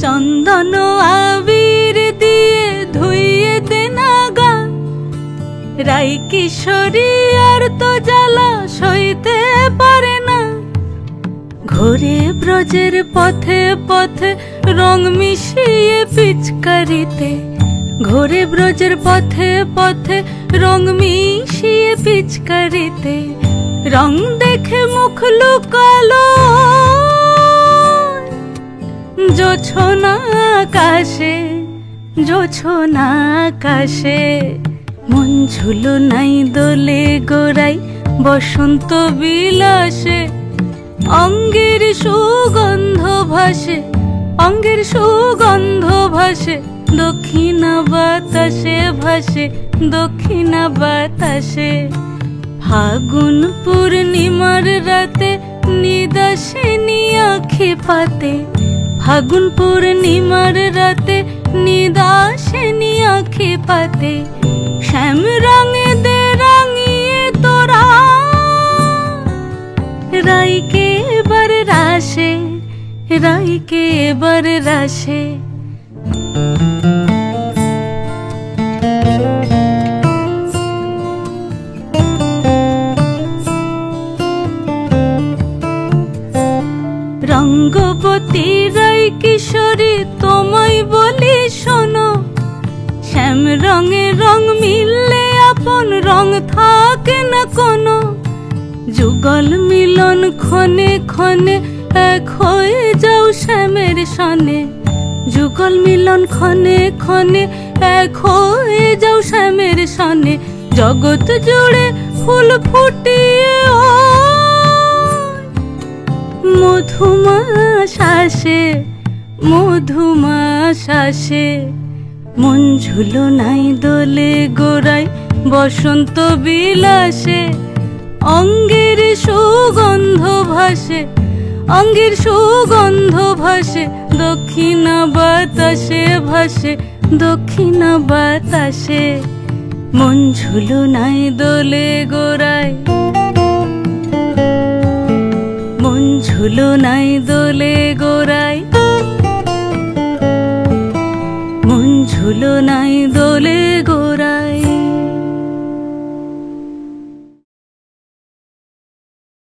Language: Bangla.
চন্দন আবির দিয়ে ধুইয়ে দে না গা, রাই কিশোরী আর তো জ্বালা সইতে পারে না। ঘোরে ব্রজের পথে পথে রং মিশিয়ে পিচকারিতে, ঘোরে ব্রজের পথে পথে রং মিশিয়ে পিচকারিতে, রং দেখে মুখ লুকালো জোছনা আকাশে, জোছনা আকাশে। মন ঝুলো নাই দোলে গোড়াই বসন্ত বিলাসে, অঙ্গের সুগন্ধ ভাসে, অঙ্গের সুগন্ধ ভাসে, দক্ষিণা বাতাসে ভাসে, দক্ষিণা বাতাসে। ফাগুন পূর্ণিমার রাতে নিদাসিনী আঁখি পাতে, ফাগুন পূর্ণিমার রাতে নিদাসিনী আঁখি পাতে। শ্যাম রঙে দে রাঙিয়ে তোরা রাইকে এবার রাশে, রাইকে এবার রাশে। রঙ্গবতী রাই কিশোরী তোমায় বলি শোনো, শ্যাম রঙে রং মিললে আপন রং থাকে না কোনো। যুগল মিলন ক্ষণে ক্ষণে এক হয়ে যাও শ্যামের সনে, যুগল মিলন ক্ষণে ক্ষণে এক হয়ে যাও শ্যামের সনে। জগৎ জুড়ে ফুল ফুটিয়ে মধুমাশাসে, মধুমাশাসে। মন ঝুলো নাই দোলে গোড়াই বসন্ত বিলাসে, অঙ্গের সুগন্ধ ভাসে, অঙ্গের সুগন্ধ ভাসে, দক্ষিণা বাতাসে ভাসে, দক্ষিণা বাতাসে। মন ঝুলো নাই দোলে গোড়াই, মন ঝুলো নাই দোলে গো